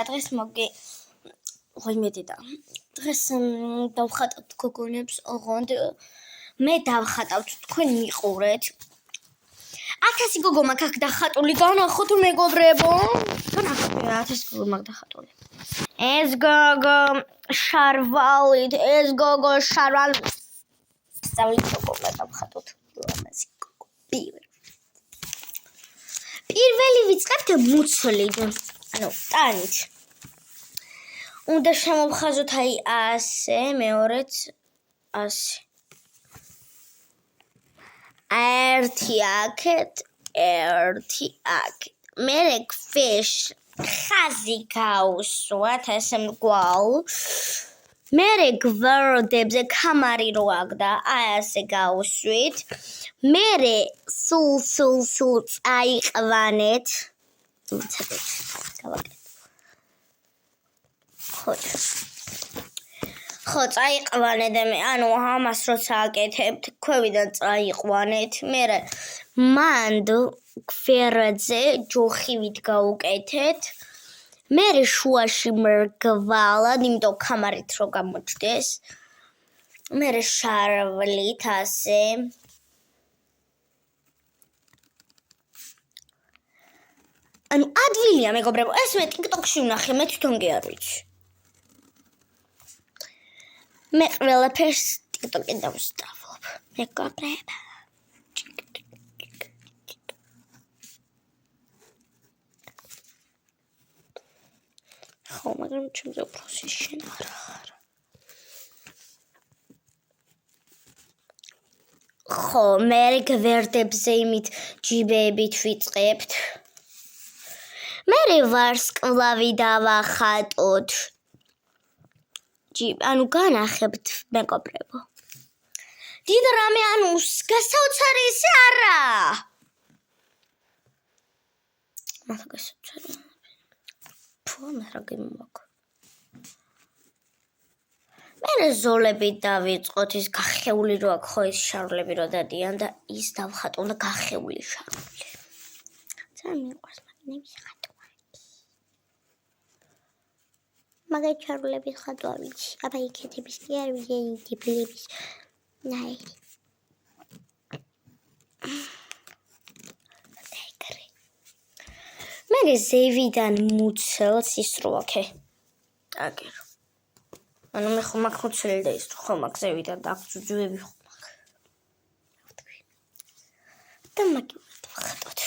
დღეს დღეს დავხატავთ გოგონებს ოღონდ მე დავხატავთ თქვენ მიყურეთ 1000 გოგო მაქვს აქ დახატული განახოთ მეგობრებო 1000 გოგო მაქვს დახატული ეს გოგო შარვალით ეს გოგო შარვალ სწავლით გოგო დავხატოთ ამაზე გოგო პირველი ვიწყებთ მუცლით ანუ ტანით უნდა შემოვხაზოთ აი ასე მეორეც ასე ერთი აქეთ მერე ქვეშ ხაზი გავუსვათ ესე მგვალ მერე გვერდებზე კამარი რო აგდა აი ასე გავუსვით მერე სულ წაიყვანეთ ხო წაიყვანეთ მე ანუ ამას როცა აკეთებთ ქვევიდან წაიყვანეთ მერე მანდ გვერდზე ჯოხივით გაუკეთეთ მერე შუაში მრგვალად იმიტომ კამარით რო გამოჩდეს მერე შარვლით ასე ანუ ადვილია მეგობრებო ეს მე TikTok-ში ვნახე მე თვითონ კი არ ვიცი მე ყველაფერს TikTok-ში დავსწავლობ მეგობრებო ხო მაგრამ ჩემზე უფროსი შენ არ ხარ ხო მე გვერდებზე იმით ჯიბებით ვიწყებთ მერე ვარსკვლავი დავახატოთ ანუ განახებთ მეგობრებო დიდ რამე ანუ გასაოცარი ისე არა მათო გასაოცარი რა გიმოქ მერე ზოლები დავიწყოთ ის გახეული რო აქ ხო ის შარვლები რო დადიან და ის დავხატო და გახეული შარვლები ძალიან მიყვარს მაგნების ხატვა მაგაი შარვლების ხატვა ვიცი აბა იქეთების კი არ ვიცი დიბლების ნაირი მერე ზევიდან მუცელს ისრვაქე აგერო ანუ მე ხომ აქ მუცელი და ისრო ხომ აქ ზევიდან და აქ ძუძუები ხომ აქ და მაგი ვხატოთ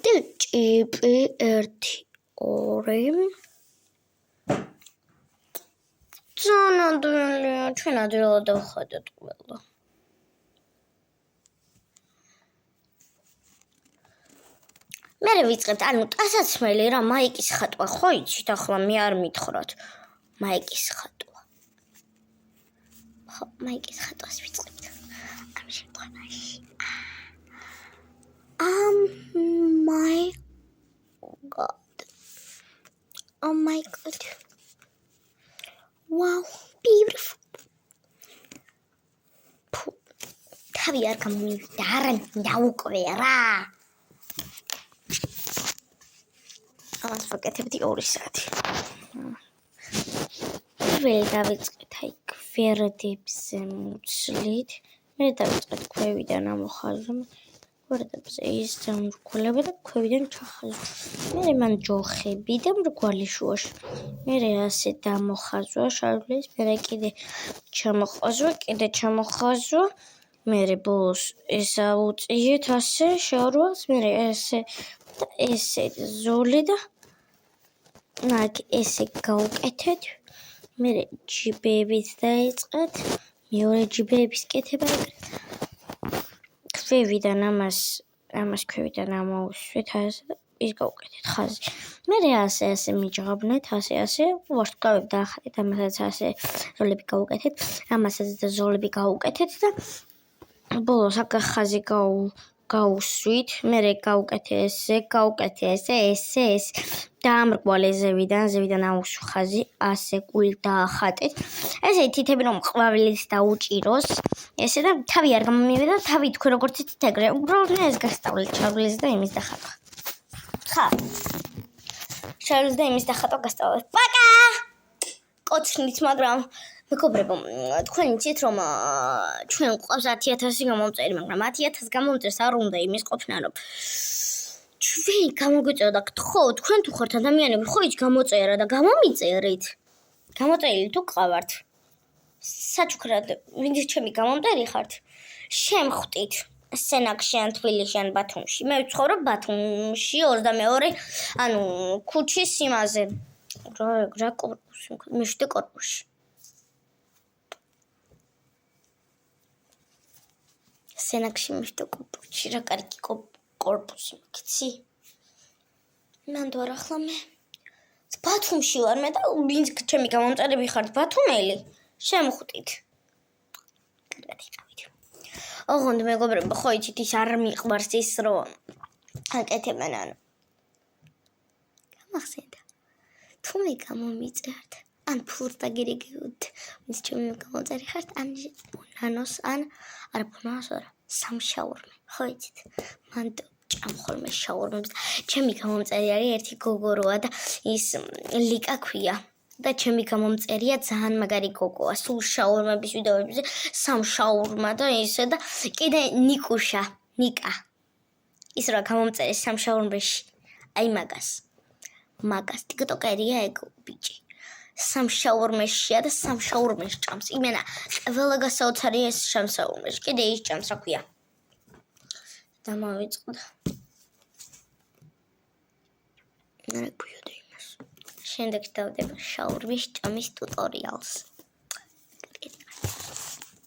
და ჭიპი 1 2 ძანადვილია ჩვენ ადვილად დავხატეთ ყველა მერე ვიწყებთ ანუ ტასაცმელი რა მაიკის ხატვა ხო იცით ახლა მე არ მითხრათ მაიკის ხატვა ხო მაიკის ხატვას ვიწყებთ ამ შემთხვევაში oh my god wow beautiful თავი არ გამომივიდა არა დაუკვე რა ამას ვაკეთებდი 2 საათი. პირველი დავიწყეთ აი გვერდებზე მუცლით. მე დავიწყეთ ქვევიდან ამოხაზო. გვერდებზე ის დამრგვალება და ქვევიდან ჩახაზო. მე მან ჯოხები და მრგვალი შუაში. მე ასე დამოხაზო შარვლის, მე კიდე ჩამოხაზო. მე ბოლოს ეს აუწიეთ ასე შარვალს, მე ესე ზოლი და ნაკ ესე გავუკეთეთ მე ჯიბებით დაიწყეთ მეორე ჯიბების კეთება ქვევიდან ამას ქვევიდან ამოუსვით ასე და ის გავუკეთეთ ხაზი მე ასე მიჯღაბნეთ ასე ვარსკვლავები დაახატეთ ამასაც ასე ზოლები გავუკეთეთ ამასაც და ზოლები გავუკეთეთ და ბოლოს აქ ხაზი გაუსვით, მერე გავუკეთე ესე დაამრგვალე ზევიდან აუსვი ხაზი, ასე გული დაახატეთ. ესე თითები რომ ყვავილის დაუჭიროს, ესე და თავი არ გამომივიდა, თავი თქვენ როგორც იცით ეგრე, უბრალოდ ეს გასწავლეთ შარვლის და იმის დახატვა. ხა. შევლდა იმის დახატვა გასწავლეთ. პაკა! კოცნით, მაგრამ მეგობრებო, თქვენ იცით რომ ჩვენ გვყავს 10,000 გამომწერი, მაგრამ 10,000 გამომწერს არ უნდა იმის ყოფნა, რომ ჩვენ გამოგვიწევდა ხო, თქვენ თუ ხართ ადამიანები, ხო ის გამოწერა და გამომიწერით. გამოწერილი თუ ყავართ. საჩუქრად, ვინც ჩემი გამომტერი ხართ, შემხვდით სენაკში ან თბილისში ან ბათუმში. მე ვცხოვრობ ბათუმში 22, ანუ ქუჩის იმაზე. რა კორპუსი, მეშვიდე კორპუსში. სენაკში მეშვიდე კორპუსში, რა კარგი კორპუსი მოგიცი? მან თუ არ ახლა მე ბათუმში ვარ მე და ვინც ჩემი გამომწერები ხართ ბათუმელი, შემხვდით. კარგად იყავით. ოღონდ მეგობრებო, ხო იცით ის არ მიყვარს ის რომ აკეთებენ ანუ. გამახსენდა. თუ მე გამომიწერთ, ან ფულს დაგირიგებთ, ვინც ჩემი გამომწერი ხართ, ან ბუნანოს, ან არა ბუნანოს არა, სამშაურმე. ხო იცით? მან ჭამხოლმე შაურმებს. ჩემი გამომწერი არის ერთი გოგოროა და ის ლიკა ქვია. და ჩემი გამომწერია ძალიან მაგარი გოგოა. სულ შაურმების ვიდეოებზე სამშაურმა და ისე და კიდე ნიკუშა, ნიკა. ის რა გამომწერის სამშაურმეში. აი მაგას ტიკტოკერია ეგ ბიჭი. სამშაურმეშია და სამშაურმეს ჭამს. იმენა ყველა გასაოცარია ეს სამშაურმეში. კიდე ის ჭამს რა ქვია. დამავიწყდა. რა ქვია და იმას. შემდეგ დავდება შაურმის ჭამის ტუტორიალს.